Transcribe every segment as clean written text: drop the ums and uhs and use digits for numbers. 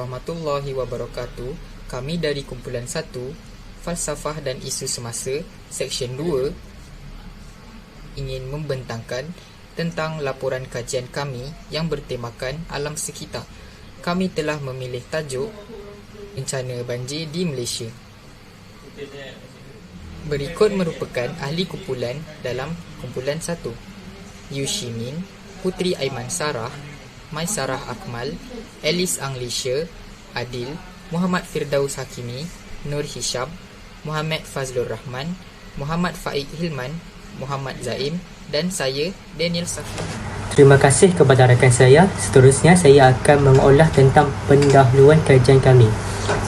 warahmatullahi wabarakatuh. Kami dari kumpulan 1, Falsafah dan Isu Semasa, Seksyen 2 ingin membentangkan tentang laporan kajian kami yang bertemakan alam sekitar. Kami telah memilih tajuk Bencana Banjir di Malaysia. Berikut merupakan ahli kumpulan dalam kumpulan 1: Yu Shimin, Putri Aiman Sarah, Mai Sarah Akmal, Alice Anglisha, Adil, Muhammad Firdaus Hakimi, Nur Hisham, Muhammad Fazlur Rahman, Muhammad Faik Hilman, Muhammad Zaim dan saya, Daniel Safi. Terima kasih kepada rakan saya. Seterusnya saya akan mengolah tentang pendahuluan kajian kami.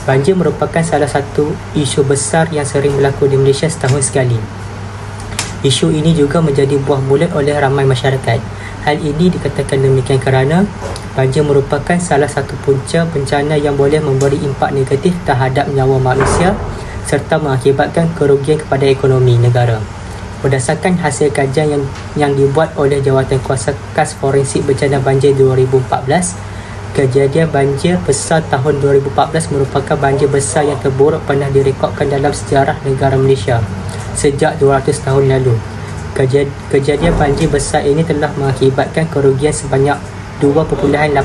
Banjir merupakan salah satu isu besar yang sering berlaku di Malaysia setahun sekali. Isu ini juga menjadi buah mulut oleh ramai masyarakat. Hal ini dikatakan demikian kerana banjir merupakan salah satu punca bencana yang boleh memberi impak negatif terhadap nyawa manusia serta mengakibatkan kerugian kepada ekonomi negara. Berdasarkan hasil kajian yang dibuat oleh Jawatan Kuasa Khas Forensik Bencana Banjir 2014, kejadian banjir besar tahun 2014 merupakan banjir besar yang terburuk pernah direkodkan dalam sejarah negara Malaysia sejak 200 tahun lalu. Kejadian banjir besar ini telah mengakibatkan kerugian sebanyak 2.85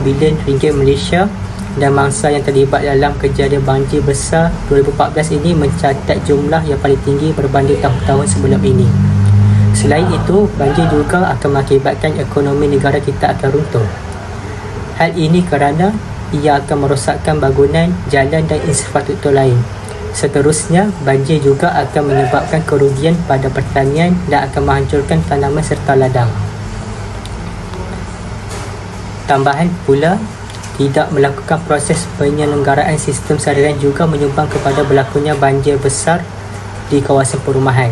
bilion ringgit Malaysia, dan mangsa yang terlibat dalam kejadian banjir besar 2014 ini mencatat jumlah yang paling tinggi berbanding tahun-tahun sebelum ini. Selain itu, banjir juga akan mengakibatkan ekonomi negara kita akan runtuh. Hal ini kerana ia akan merosakkan bangunan, jalan dan infrastruktur lain. Seterusnya, banjir juga akan menyebabkan kerugian pada pertanian dan akan menghancurkan tanaman serta ladang. Tambahan pula, tidak melakukan proses penyelenggaraan sistem saliran juga menyumbang kepada berlakunya banjir besar di kawasan perumahan,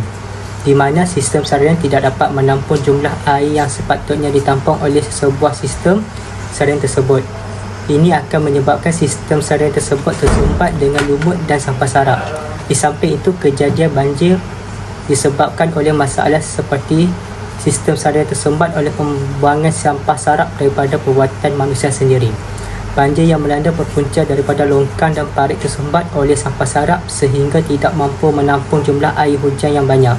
di mana sistem saliran tidak dapat menampung jumlah air yang sepatutnya ditampung oleh sebuah sistem saliran tersebut. Ini akan menyebabkan sistem saliran tersebut tersumbat dengan lumut dan sampah sarap. Di samping itu, kejadian banjir disebabkan oleh masalah seperti sistem saliran tersumbat oleh pembuangan sampah sarap daripada perbuatan manusia sendiri. Banjir yang melanda berpunca daripada longkang dan parit tersumbat oleh sampah sarap sehingga tidak mampu menampung jumlah air hujan yang banyak.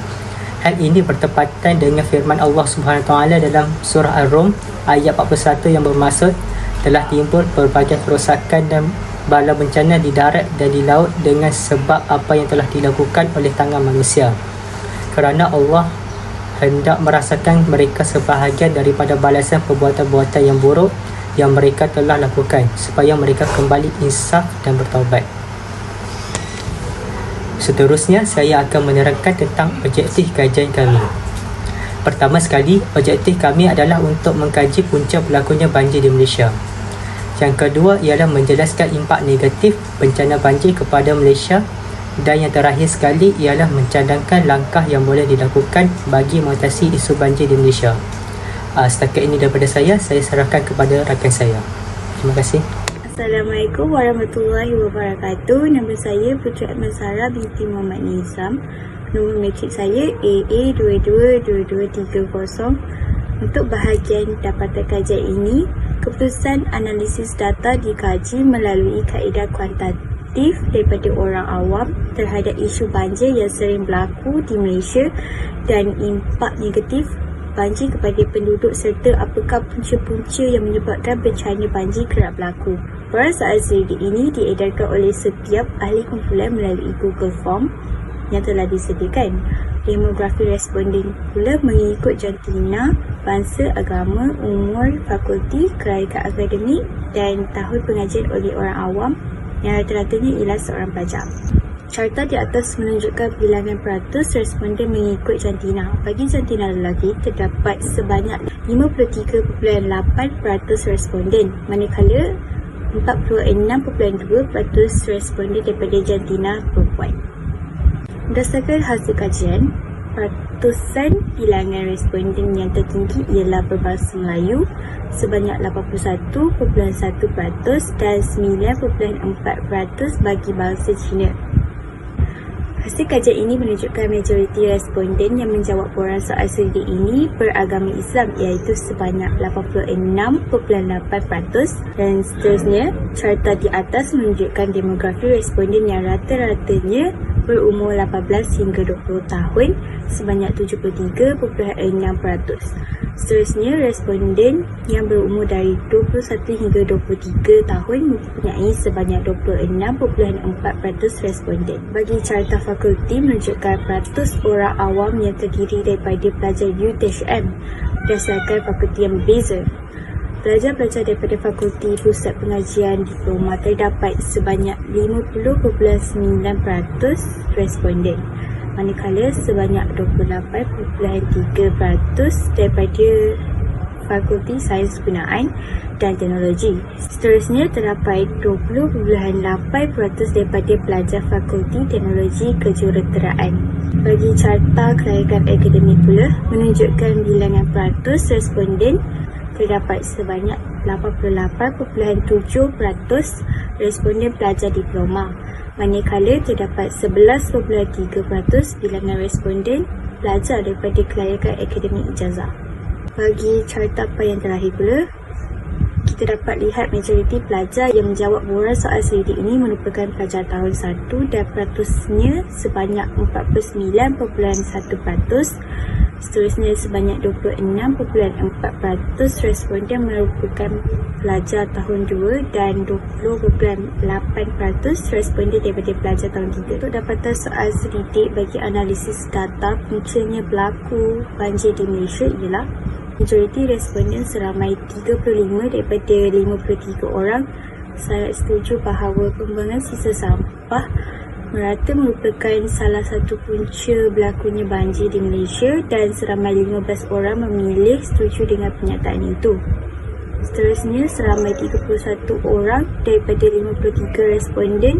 Hal ini bertepatan dengan firman Allah SWT dalam surah Ar-Rum ayat 41 yang bermaksud telah timbul pelbagai kerosakan dan bala bencana di darat dan di laut dengan sebab apa yang telah dilakukan oleh tangan manusia. Kerana Allah hendak merasakan mereka sebahagian daripada balasan perbuatan-perbuatan yang buruk yang mereka telah lakukan, supaya mereka kembali insaf dan bertaubat. Seterusnya, saya akan menerangkan tentang objektif kajian kami. Pertama sekali, objektif kami adalah untuk mengkaji punca berlakunya banjir di Malaysia. Yang kedua ialah menjelaskan impak negatif bencana banjir kepada Malaysia. Dan yang terakhir sekali ialah mencadangkan langkah yang boleh dilakukan bagi mengatasi isu banjir di Malaysia. Setakat ini daripada saya serahkan kepada rakan saya. Terima kasih. Assalamualaikum warahmatullahi wabarakatuh. Nama saya Putri Aiman Sarah binti Muhammad Nizam. Nombor matrik saya AA222230. Untuk bahagian dapatan kajian ini, keputusan analisis data dikaji melalui kaedah kuantitatif daripada orang awam terhadap isu banjir yang sering berlaku di Malaysia dan impak negatif banjir kepada penduduk serta apakah punca-punca yang menyebabkan bencana banjir kerap berlaku. Perasaan sendiri ini diedarkan oleh setiap ahli kumpulan melalui Google Form yang telah disediakan. Demografi responden pula mengikut jantina, bangsa, agama, umur, fakulti, kelayakan akademik dan tahun pengajian oleh orang awam yang rata-ratanya ialah seorang pelajar. Carta di atas menunjukkan bilangan peratus responden mengikut jantina. Bagi jantina lelaki, terdapat sebanyak 53.8% responden, manakala 46.2% responden daripada jantina perempuan. Berdasarkan hasil kajian, peratusan bilangan responden yang tertinggi ialah berbangsa Melayu sebanyak 81.1% dan 9.4% bagi bangsa Cina. Hasil kajian ini menunjukkan majoriti responden yang menjawab borang soal selidik ini beragama Islam, iaitu sebanyak 86.8%, dan seterusnya carta di atas menunjukkan demografi responden yang rata-ratanya berumur 18 hingga 20 tahun sebanyak 73.6%. Seterusnya, responden yang berumur dari 21 hingga 23 tahun mempunyai sebanyak 26.4% responden. Bagi carta fakulti menunjukkan peratus orang awam yang terdiri daripada pelajar UTHM berdasarkan fakulti yang berbeza. Pelajar-pelajar daripada Fakulti Pusat Pengajian Diploma terdapat sebanyak 50.9% responden, manakala sebanyak 28.3% daripada Fakulti Sains Penggunaan dan Teknologi. Seterusnya, terdapat 20.8% daripada pelajar Fakulti Teknologi Kejuruteraan. Bagi carta kelayakan akademik pula menunjukkan bilangan peratus responden terdapat sebanyak 88.7% responden pelajar diploma, manakala terdapat 11.3% bilangan responden pelajar daripada kelayakan akademik ijazah. Bagi carta yang terakhir pula, kita dapat lihat majoriti pelajar yang menjawab borang soal selidik ini merupakan pelajar tahun 1 dan peratusnya sebanyak 49.1%. Seterusnya, sebanyak 26.4% responden merupakan pelajar tahun 2 dan 20.8% responden daripada pelajar tahun 3. Untuk dapatan soal selidik bagi analisis data puncanya berlaku banjir di Malaysia ialah majoriti responden seramai 35 daripada 53 orang sangat setuju bahawa pembuangan sisa sampah merata merupakan salah satu punca berlakunya banjir di Malaysia, dan seramai 15 orang memilih setuju dengan pernyataan itu. Seterusnya, seramai 31 orang daripada 53 responden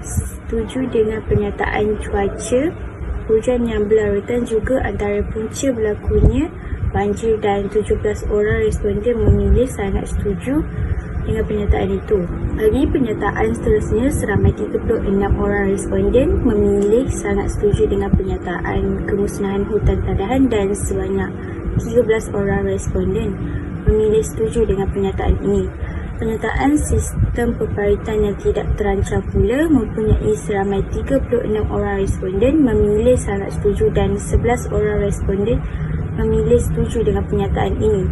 setuju dengan pernyataan cuaca hujan yang berlarutan juga antara punca berlakunya banjir, dan 17 orang responden memilih sangat setuju dengan pernyataan itu. Bagi pernyataan seterusnya, seramai 36 orang responden memilih sangat setuju dengan pernyataan kemusnahan hutan tadahan, dan sebanyak 13 orang responden memilih setuju dengan pernyataan ini. Pernyataan sistem peparitan yang tidak terancam pula mempunyai seramai 36 orang responden memilih sangat setuju, dan 11 orang responden memilih setuju dengan pernyataan ini.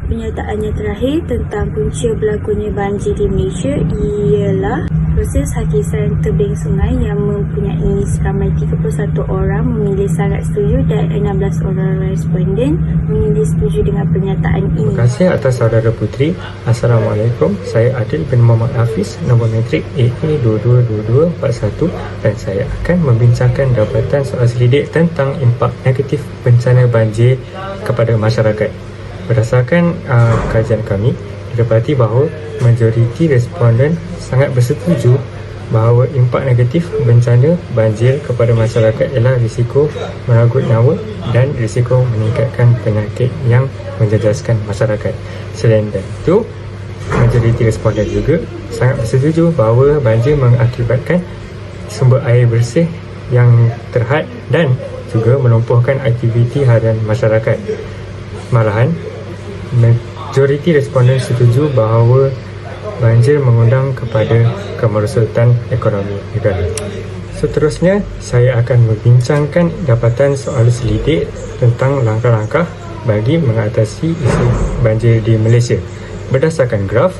Pernyataan yang terakhir tentang punca berlakunya banjir di Malaysia ialah proses hakisan tebing sungai yang mempunyai seramai 31 orang memilih sangat setuju dan 16 orang responden memilih setuju dengan pernyataan ini. Terima kasih atas saudara Putri. Assalamualaikum. Saya Adil bin Muhammad Hafiz, nombor metrik AA222241, dan saya akan membincangkan dapatan soal selidik tentang impak negatif bencana banjir kepada masyarakat. Berdasarkan kajian kami, didapati bahawa majoriti responden sangat bersetuju bahawa impak negatif bencana banjir kepada masyarakat ialah risiko merenggut nyawa dan risiko meningkatkan penyakit yang menjejaskan masyarakat. Selain itu, majoriti responden juga sangat bersetuju bahawa banjir mengakibatkan sumber air bersih yang terhad dan juga melumpuhkan aktiviti harian masyarakat. Malahan, majoriti responden setuju bahawa banjir mengundang kepada kemerosotan ekonomi negara. Seterusnya, saya akan membincangkan dapatan soal selidik tentang langkah-langkah bagi mengatasi isu banjir di Malaysia. Berdasarkan graf,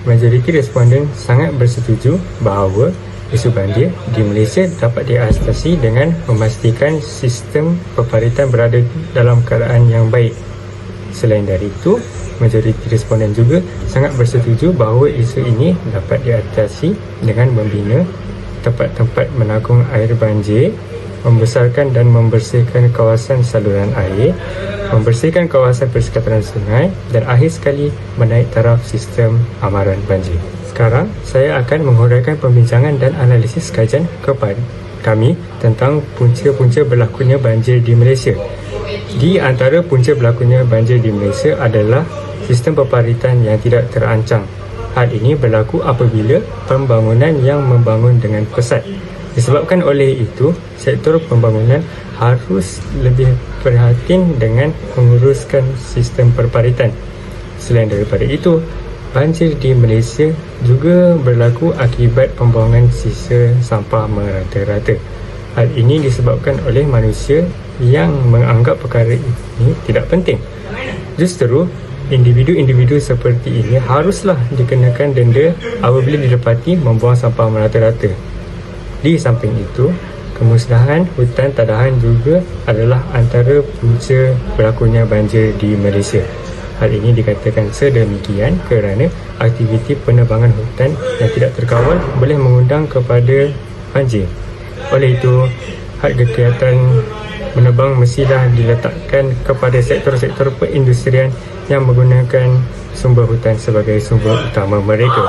majoriti responden sangat bersetuju bahawa isu banjir di Malaysia dapat diatasi dengan memastikan sistem peparitan berada dalam keadaan yang baik. Selain dari itu, majoriti responden juga sangat bersetuju bahawa isu ini dapat diatasi dengan membina tempat-tempat menanggung air banjir, membesarkan dan membersihkan kawasan saluran air, membersihkan kawasan persekitaran sungai, dan akhir sekali menaik taraf sistem amaran banjir. Sekarang, saya akan menguraikan pembincangan dan analisis kajian kepada kami tentang punca-punca berlakunya banjir di Malaysia. Di antara punca berlakunya banjir di Malaysia adalah sistem peparitan yang tidak terancang. Hal ini berlaku apabila pembangunan yang membangun dengan pesat. Disebabkan oleh itu, sektor pembangunan harus lebih perhatian dengan menguruskan sistem perparitan. Selain daripada itu, banjir di Malaysia juga berlaku akibat pembuangan sisa sampah merata-rata. Hal ini disebabkan oleh manusia yang menganggap perkara ini tidak penting. Justru, individu-individu seperti ini haruslah dikenakan denda apabila didapati membuang sampah merata-rata. Di samping itu, kemusnahan hutan tadahan juga adalah antara punca berlakunya banjir di Malaysia. Hal ini dikatakan sedemikian kerana aktiviti penebangan hutan yang tidak terkawal boleh mengundang kepada banjir. Oleh itu, had kegiatan menebang mestilah diletakkan kepada sektor-sektor perindustrian yang menggunakan sumber hutan sebagai sumber utama mereka.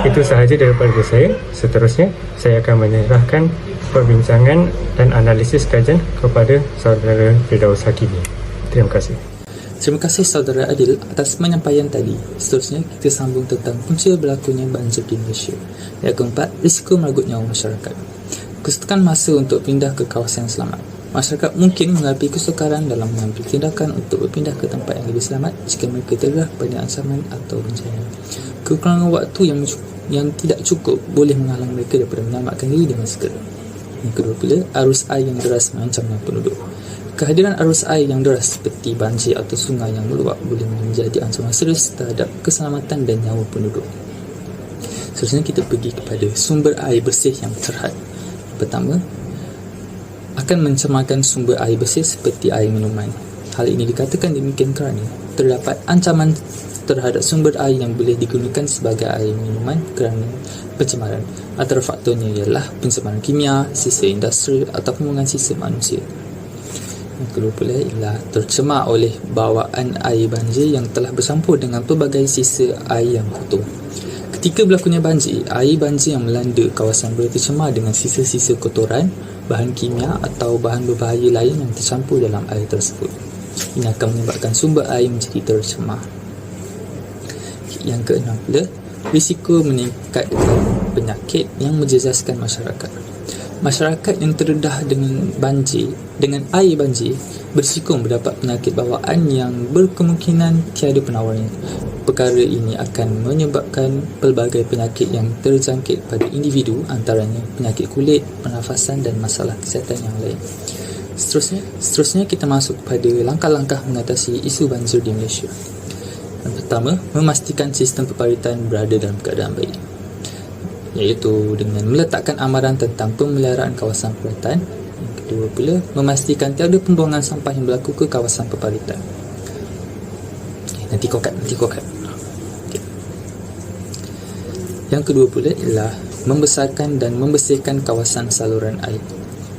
Itu sahaja daripada saya. Seterusnya, saya akan menyerahkan perbincangan dan analisis kajian kepada saudara Firdaus Hakimi. Terima kasih. Terima kasih saudara Adil atas penyampaian tadi. Seterusnya, kita sambung tentang punca berlakunya banjir di Malaysia. Yang keempat, risiko merenggut nyawa masyarakat. Kesukaran masa untuk pindah ke kawasan yang selamat. Masyarakat mungkin menghadapi kesukaran dalam mengambil tindakan untuk berpindah ke tempat yang lebih selamat jika mereka terdedah pada ancaman atau bencana. Kekurangan waktu yang tidak cukup boleh menghalang mereka daripada menyelamatkan diri dengan segera. Yang kedua pula, arus air yang deras mengancam penduduk. Kehadiran arus air yang deras seperti banjir atau sungai yang meluap boleh menjadi ancaman serius terhadap keselamatan dan nyawa penduduk. Seterusnya kita pergi kepada sumber air bersih yang terhad. Pertama, akan mencemarkan sumber air bersih seperti air minuman. Hal ini dikatakan demikian kerana terdapat ancaman terhadap sumber air yang boleh digunakan sebagai air minuman kerana pencemaran. Antara faktornya ialah pencemaran kimia, sisa industri atau pembuangan sisa manusia. Yang kedua pula ialah tercemar oleh bawaan air banjir yang telah bercampur dengan pelbagai sisa air yang kotor. Ketika berlakunya banjir, air banjir yang melanda kawasan boleh tercemar dengan sisa-sisa kotoran, bahan kimia atau bahan berbahaya lain yang tercampur dalam air tersebut. Ini akan menyebabkan sumber air menjadi tercemar. Yang keenam pula, risiko meningkatkan penyakit yang menjejaskan masyarakat. Masyarakat yang terdedah dengan air banjir berisiko mendapat penyakit bawaan yang berkemungkinan tiada penawarnya. Perkara ini akan menyebabkan pelbagai penyakit yang terjangkit pada individu, antaranya penyakit kulit, pernafasan dan masalah kesihatan yang lain. Seterusnya kita masuk pada langkah-langkah mengatasi isu banjir di Malaysia. Yang pertama, memastikan sistem peparitan berada dalam keadaan baik, iaitu dengan meletakkan amaran tentang pemeliharaan kawasan peparitan. Yang kedua pula, memastikan tiada pembuangan sampah yang berlaku ke kawasan peparitan. Nanti kau kat. Okay. Yang kedua pula ialah membesarkan dan membersihkan kawasan saluran air.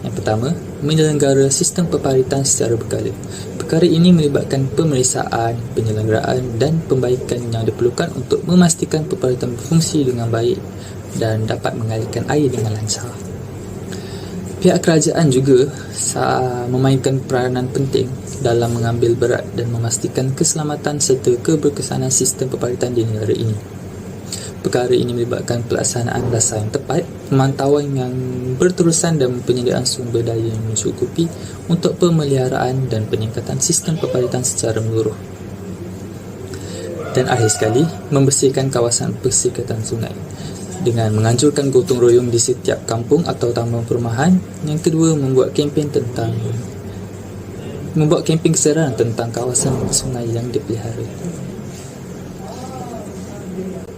Yang pertama, menyelenggara sistem peparitan secara berkala. Perkara ini melibatkan pemeriksaan, penyelenggaraan dan pembaikan yang diperlukan untuk memastikan peparitan berfungsi dengan baik dan dapat mengalirkan air dengan lancar. Pihak kerajaan juga memainkan peranan penting dalam mengambil berat dan memastikan keselamatan serta keberkesanan sistem peparitan di negara ini. Perkara ini melibatkan pelaksanaan dasar yang tepat, pemantauan yang berterusan dan penyediaan sumber daya yang mencukupi untuk pemeliharaan dan peningkatan sistem peparitan secara menyeluruh. Dan akhir sekali, membersihkan kawasan persekatan sungai dengan menganjurkan gotong royong di setiap kampung atau taman perumahan. Yang kedua, membuat kempen kesedaran tentang kawasan sungai yang dipelihara.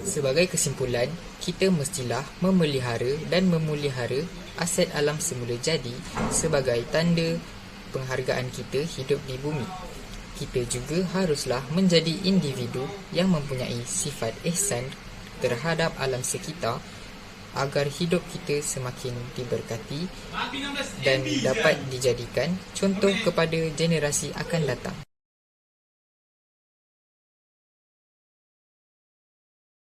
Sebagai kesimpulan, kita mestilah memelihara dan memulihara aset alam semula jadi sebagai tanda penghargaan kita hidup di bumi. Kita juga haruslah menjadi individu yang mempunyai sifat ihsan terhadap alam sekitar agar hidup kita semakin diberkati dan dapat dijadikan contoh kepada generasi akan datang.